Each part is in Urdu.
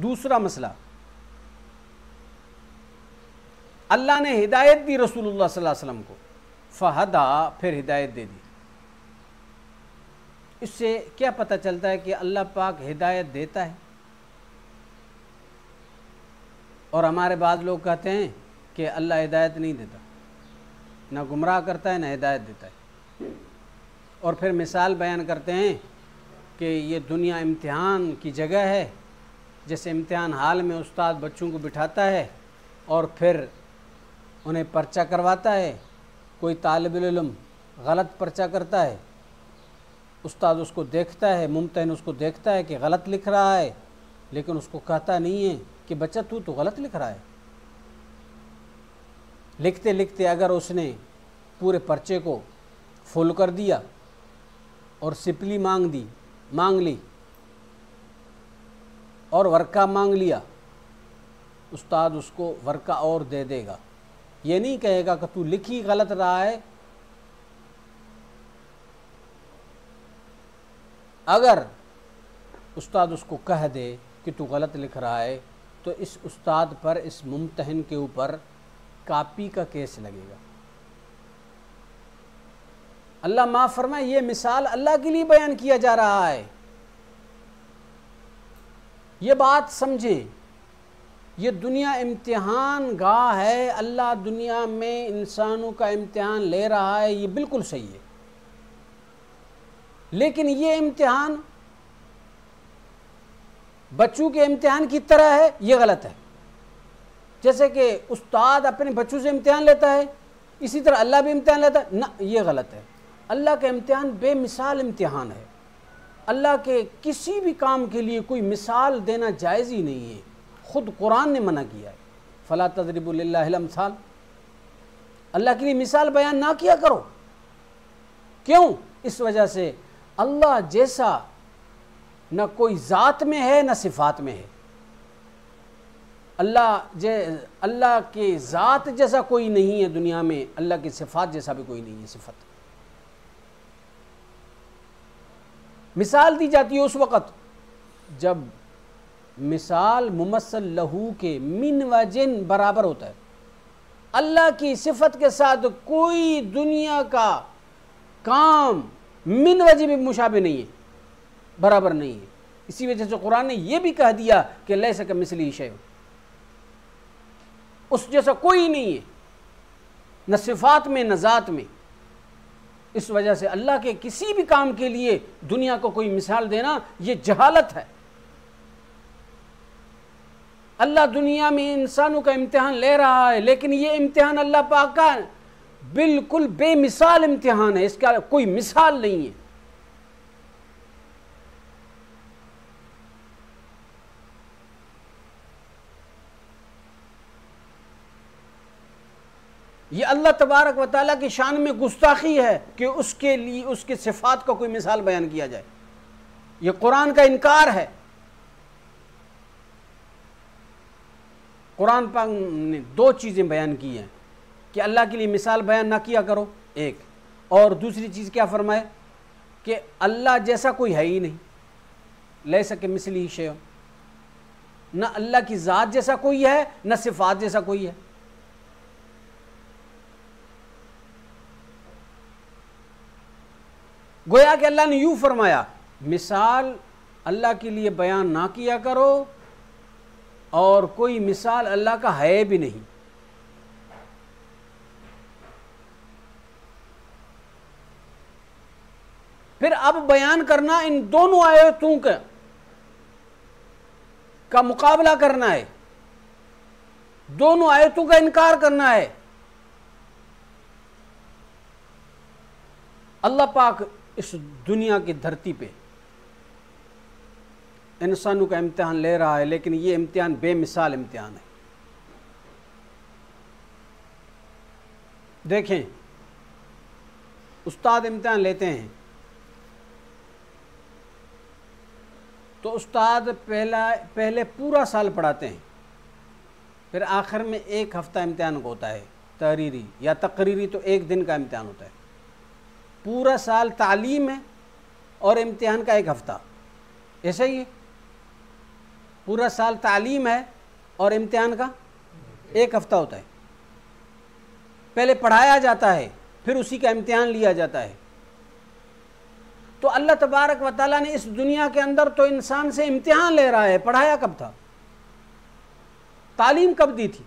دوسرا مسئلہ، اللہ نے ہدایت دی رسول اللہ صلی اللہ علیہ وسلم کو، فہدا، پھر ہدایت دے دی۔ اس سے کیا پتہ چلتا ہے کہ اللہ پاک ہدایت دیتا ہے؟ اور ہمارے بعض لوگ کہتے ہیں کہ اللہ ہدایت نہیں دیتا، نہ گمراہ کرتا ہے نہ ہدایت دیتا ہے، اور پھر مثال بیان کرتے ہیں کہ یہ دنیا امتحان کی جگہ ہے، جیسے امتحان حال میں استاد بچوں کو بٹھاتا ہے اور پھر انہیں پرچہ کرواتا ہے۔ کوئی طالب علم غلط پرچہ کرتا ہے، استاد اس کو دیکھتا ہے، ممتحن اس کو دیکھتا ہے کہ غلط لکھ رہا ہے، لیکن اس کو کہتا نہیں ہے کہ بچہ تو غلط لکھ رہا ہے۔ لکھتے لکھتے اگر اس نے پورے پرچے کو فل کر دیا اور سپلی مانگ لی اور ورقہ مانگ لیا، استاد اس کو ورقہ اور دے دے گا، یہ نہیں کہے گا کہ تو لکھی غلط رہا ہے۔ اگر استاد اس کو کہہ دے کہ تو غلط لکھ رہا ہے تو اس استاد پر، اس ممتحن کے اوپر کاپی کا کیس لگے گا۔ اللہ معاف فرمائے، یہ مثال اللہ کے لیے بیان کیا جا رہا ہے۔ یہ بات سمجھیں، یہ دنیا امتحان گاہ ہے، اللہ دنیا میں انسانوں کا امتحان لے رہا ہے، یہ بالکل صحیح ہے، لیکن یہ امتحان بچوں کے امتحان کی طرح ہے، یہ غلط ہے۔ جیسے کہ استاد اپنے بچوں سے امتحان لیتا ہے، اسی طرح اللہ بھی امتحان لیتا ہے، نہ، یہ غلط ہے۔ اللہ کا امتحان بے مثال امتحان ہے، اللہ کے کسی بھی کام کے لیے کوئی مثال دینا جائز ہی نہیں ہے، خود قرآن نے منع کیا ہے، فلا تضربوا للہ الامثال، اللہ کے لیے مثال بیان نہ کیا کرو۔ کیوں؟ اس وجہ سے اللہ جیسا نہ کوئی ذات میں ہے نہ صفات میں ہے، اللہ کے ذات جیسا کوئی نہیں ہے دنیا میں، اللہ کی صفات جیسا بھی کوئی نہیں ہے صفت۔ مثال دی جاتی ہے اس وقت جب مثال ممثل لہو کے من و جن برابر ہوتا ہے۔ اللہ کی صفت کے ساتھ کوئی دنیا کا کام من وجہ بھی مشابہ نہیں ہے، برابر نہیں ہے۔ اسی وجہ سے قرآن نے یہ بھی کہہ دیا کہ لیس کمثلہ شیء، اس جیسا کوئی نہیں ہے، نہ صفات میں نہ ذات میں۔ اس وجہ سے اللہ کے کسی بھی کام کے لیے دنیا کو کوئی مثال دینا یہ جہالت ہے۔ اللہ دنیا میں انسانوں کا امتحان لے رہا ہے، لیکن یہ امتحان اللہ پاک کا بالکل بے مثال امتحان ہے، اس کا کوئی مثال نہیں ہے۔ یہ اللہ تبارک و تعالیٰ کی شان میں گستاخی ہے کہ اس کے لیے اس کے صفات کا کوئی مثال بیان کیا جائے، یہ قرآن کا انکار ہے۔ قرآن پاک نے دو چیزیں بیان کی ہیں کہ اللہ کے لیے مثال بیان نہ کیا کرو، ایک، اور دوسری چیز کیا فرمائے کہ اللہ جیسا کوئی ہے ہی نہیں، لیس کمثلہ شیء، نہ اللہ کی ذات جیسا کوئی ہے نہ صفات جیسا کوئی ہے۔ گویا کہ اللہ نے یوں فرمایا، مثال اللہ کے لیے بیان نہ کیا کرو، اور کوئی مثال اللہ کا ہے بھی نہیں۔ پھر اب بیان کرنا ان دونوں آیتوں کا مقابلہ کرنا ہے، دونوں آیتوں کا انکار کرنا ہے۔ اللہ پاک اس دنیا کی دھرتی پہ انسانوں کا امتحان لے رہا ہے، لیکن یہ امتحان بے مثال امتحان ہے۔ دیکھیں، استاد امتحان لیتے ہیں تو استاد پہلے پورا سال پڑھاتے ہیں، پھر آخر میں ایک ہفتہ امتحان ہوتا ہے، تحریری یا تقریری، تو ایک دن کا امتحان ہوتا ہے۔ پورا سال تعلیم ہے اور امتحان کا ایک ہفتہ، ایسا ہی ہے۔ پورا سال تعلیم ہے اور امتحان کا 1 ہفتہ ہوتا ہے. پہلے پڑھایا جاتا ہے پھر اسی کا امتحان لیا جاتا ہے. تو اللہ تبارک و تعالیٰ نے اس دنیا کے اندر تو انسان سے امتحان لے رہا ہے. پڑھایا کب تھا؟ تعلیم کب دی تھی؟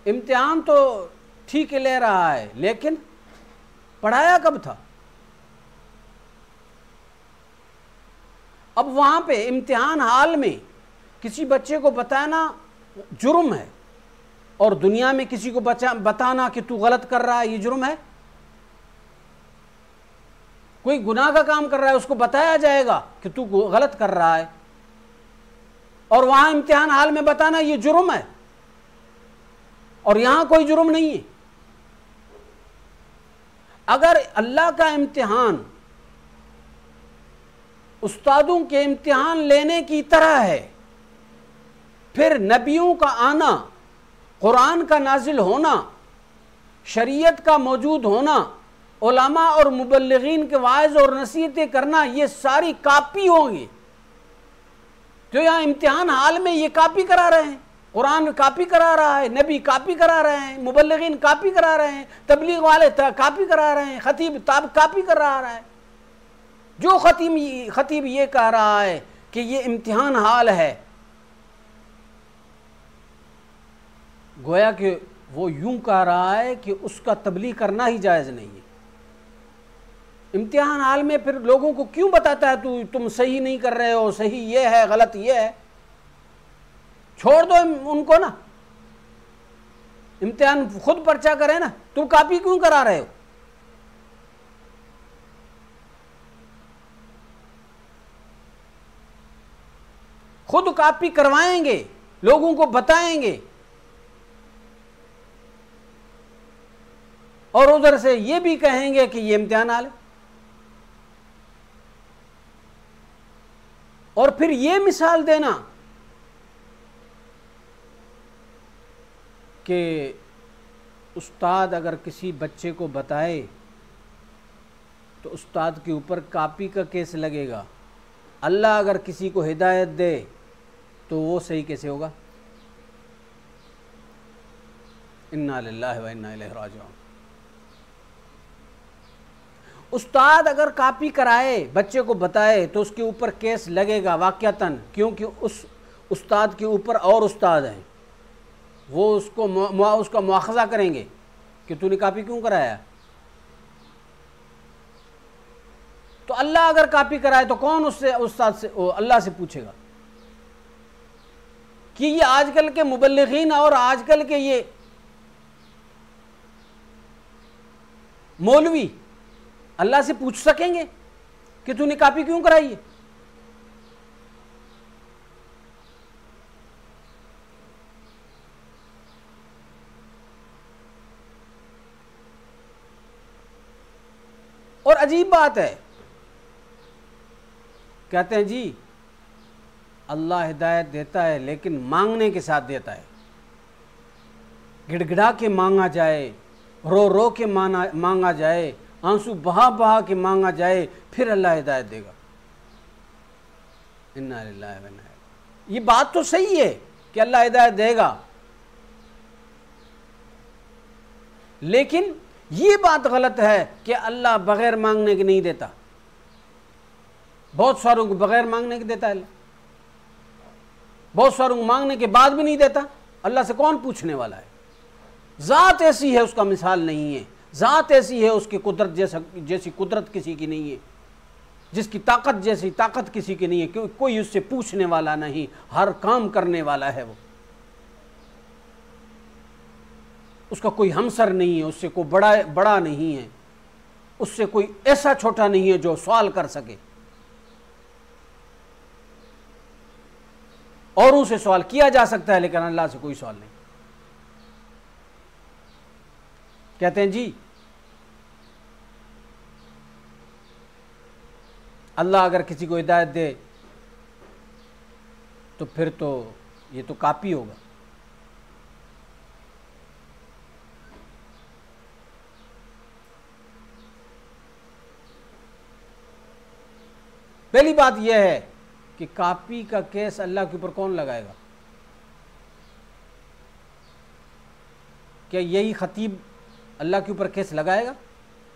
امتحان تو ٹھیک لے رہا ہے لیکن پڑھایا کب تھا؟ اب وہاں پہ امتحان حال میں کسی بچے کو بتانا جرم ہے اور دنیا میں کسی کو بتانا کہ تو غلط کر رہا ہے یہ جرم ہے. کوئی گناہ کا کام کر رہا ہے اس کو بتایا جائے گا کہ تو غلط کر رہا ہے اور وہاں امتحان حال میں بتانا یہ جرم ہے اور یہاں کوئی جرم نہیں ہے. اگر اللہ کا امتحان استادوں کے امتحان لینے کی طرح ہے پھر نبیوں کا آنا، قرآن کا نازل ہونا، شریعت کا موجود ہونا، علماء اور مبلغین کے واعظ اور نصیحتیں کرنا یہ ساری کاپی ہوں گی. جو یہاں امتحان حال میں یہ کاپی کرا رہے ہیں، قرآن کاپی کرا رہا ہے، نبی کاپی کرا رہے ہیں، مبلغین کاپی کرا رہے ہیں، تبلیغ والے کاپی کرا رہے ہیں، خطیب کاپی کر رہا ہے. جو خطیب یہ کہہ رہا ہے کہ یہ امتحان حال ہے، گویا کہ وہ یوں کہہ رہا ہے کہ اس کا تبلیغ کرنا ہی جائز نہیں ہے. امتحان حال میں پھر لوگوں کو کیوں بتاتا ہے تم صحیح نہیں کر رہے ہو، صحیح یہ ہے غلط یہ ہے؟ چھوڑ دو ان کو نا، امتحان خود پرچہ کرے نا. تم کاپی کیوں کرا رہے ہو؟ خود کاپی کروائیں گے، لوگوں کو بتائیں گے اور ادھر سے یہ بھی کہیں گے کہ یہ امتحان حال ہے. اور پھر یہ مثال دینا کہ استاد اگر کسی بچے کو بتائے تو استاد کے اوپر کاپی کا کیس لگے گا، اللہ اگر کسی کو ہدایت دے تو وہ صحیح کیسے ہوگا؟ انا للہ و انا الیہ راجعون. استاد اگر کاپی کرائے بچے کو بتائے تو اس کے اوپر کیس لگے گا واقعتاً، کیونکہ اس استاد کے اوپر اور استاد ہیں، وہ اس کا مواخذہ کریں گے کہ تو نے کاپی کیوں کرایا. تو اللہ اگر کاپی کرائے تو کون اس سے استاد سے اللہ سے پوچھے گا؟ کہ یہ آج کل کے مبلغین اور آج کل کے یہ مولوی اللہ سے پوچھ سکیں گے کہ تو نے کاپی کیوں کرائی ہے؟ اور عجیب بات ہے، کہتے ہیں جی اللہ ہدایت دیتا ہے لیکن مانگنے کے ساتھ دیتا ہے. گڑ گڑا کے مانگا جائے، رو رو کے مانگا جائے، آنسو بہا بہا کے مانگا جائے، پھر اللہ ہدایت دے گا. انا للہ و انا الیہ. یہ بات تو صحیح ہے کہ اللہ ہدایت دے گا، لیکن یہ بات غلط ہے کہ اللہ بغیر مانگنے کے نہیں دیتا. بہت ساروں کو بغیر مانگنے کے دیتا ہے اللہ، بہت ساروں کو مانگنے کے بعد بھی نہیں دیتا. اللہ سے کون پوچھنے والا ہے؟ ذات ایسی ہے اس کا مثال نہیں ہے، ذات ایسی ہے اس کی قدرت جیسی قدرت کسی کی نہیں ہے، جس کی طاقت جیسی طاقت کسی کی نہیں ہے. کوئی اس سے پوچھنے والا نہیں، ہر کام کرنے والا ہے وہ. اس کا کوئی ہمسر نہیں ہے، اس سے کوئی بڑا نہیں ہے، اس سے کوئی ایسا چھوٹا نہیں ہے جو سوال کر سکے. اوروں سے سوال کیا جا سکتا ہے لیکن اللہ سے کوئی سوال نہیں. کہتے ہیں جی اللہ اگر کسی کو ہدایت دے تو پھر تو یہ تو کاپی ہوگا. پہلی بات یہ ہے کہ کاپی کا کیس اللہ کے اوپر کون لگائے گا؟ کیا یہی خطیب اللہ کے اوپر کیس لگائے گا؟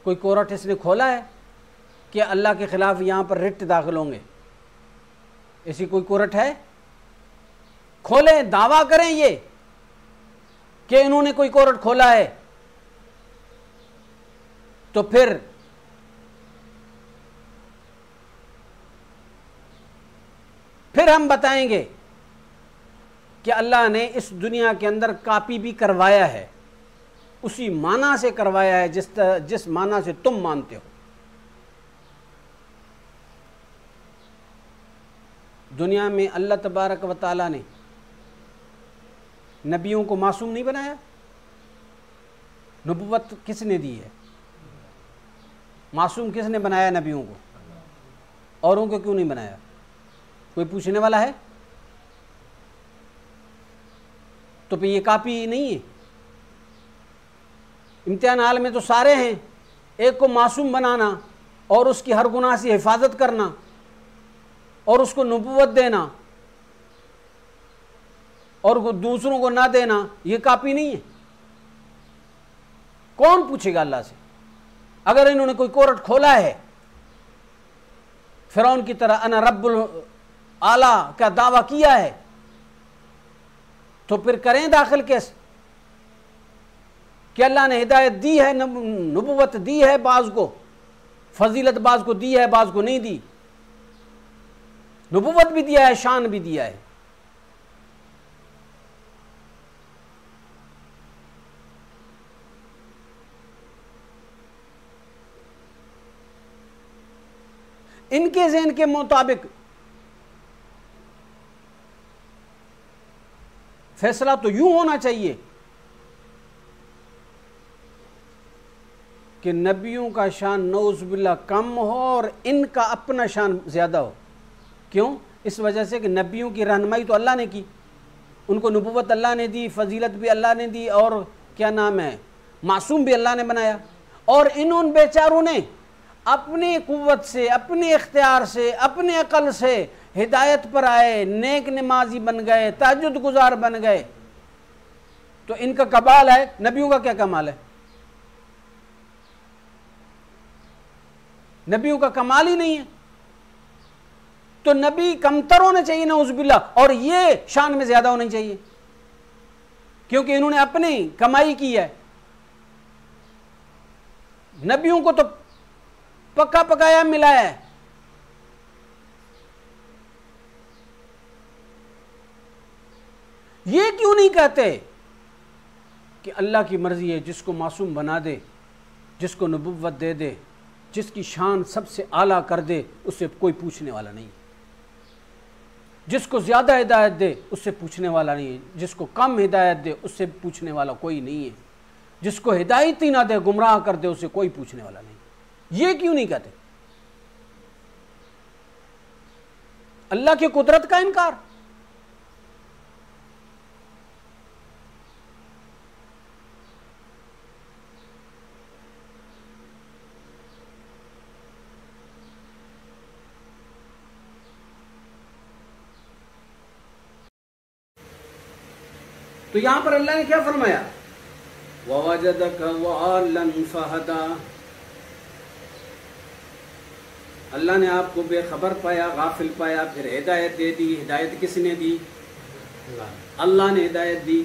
کوئی کورٹ اس نے کھولا ہے کہ اللہ کے خلاف یہاں پر رٹ داخل ہوں گے؟ ایسی کوئی کورٹ ہے؟ کھولیں، دعویٰ کریں یہ کہ انہوں نے کوئی کورٹ کھولا ہے، تو پھر ہم بتائیں گے کہ اللہ نے اس دنیا کے اندر کاپی بھی کروایا ہے، اسی معنی سے کروایا ہے جس معنی سے تم مانتے ہو۔ دنیا میں اللہ تبارک و تعالیٰ نے نبیوں کو معصوم نہیں بنایا؟ نبوت کس نے دی ہے؟ معصوم کس نے بنایا نبیوں کو؟ اوروں کو کیوں نہیں بنایا؟ کوئی پوچھنے والا ہے؟ تو پھر یہ کاپی نہیں ہے؟ امتحان حال میں تو سارے ہیں، ایک کو معصوم بنانا اور اس کی ہر گناہ سے حفاظت کرنا اور اس کو نبوت دینا اور دوسروں کو نہ دینا، یہ کاپی نہیں ہے؟ کون پوچھے گا اللہ سے؟ اگر انہوں نے کوئی کورٹ کھولا ہے، فرعون کی طرح انا رب الاعلیٰ کا دعویٰ کیا ہے، تو پھر کریں داخل کیس کہ اللہ نے ہدایت دی ہے، نبوت دی ہے، بعض کو فضیلت بعض کو دی ہے، بعض کو نہیں دی، نبوت بھی دیا ہے، شان بھی دیا ہے۔ ان کے ذہن کے مطابق فیصلہ تو یوں ہونا چاہیے کہ نبیوں کا شان نعوذ باللہ کم ہو اور ان کا اپنا شان زیادہ ہو۔ کیوں؟ اس وجہ سے کہ نبیوں کی رہنمائی تو اللہ نے کی، ان کو نبوت اللہ نے دی، فضیلت بھی اللہ نے دی، اور کیا نام ہے، معصوم بھی اللہ نے بنایا، اور ان بیچاروں نے اپنی قوت سے، اپنے اختیار سے، اپنے عقل سے ہدایت پر آئے، نیک نمازی بن گئے، تہجد گزار بن گئے، تو ان کا کمال ہے، نبیوں کا کیا کمال ہے؟ نبیوں کا کمال ہی نہیں ہے۔ تو نبی کمتر ہونے چاہیے نعوذ باللہ، اور یہ شان میں زیادہ ہونے چاہیے کیونکہ انہوں نے اپنی کمائی کی ہے۔ نبیوں کو تو پکا پکایا ملا ہے۔ یہ کیوں نہیں کہتے کہ اللہ کی مرضی ہے، جس کو معصوم بنا دے، جس کو نبوت دے دے، جس کی شان سب سے اعلیٰ کر دے، اس سے کوئی پوچھنے والا نہیں، جس کو زیادہ ہدایت دے اس سے پوچھنے والا نہیں ہے، جس کو کم ہدایت دے اس سے پوچھنے والا کوئی نہیں ہے، جس کو ہدایت ہی نہ دے، گمراہ کر دے، اس سے کوئی پوچھنے والا نہیں۔ یہ کیوں نہیں کہتے؟ اللہ کی قدرت کا انکار۔ تو یہاں پر اللہ نے کیا فرمایا؟ وَوَجَدَكَ ضَالًّا فَهَدَىٰ، اللہ نے آپ کو بے خبر پایا، غافل پایا، پھر ہدایت دے دی۔ ہدایت کس نے دی؟ اللہ نے ہدایت دی۔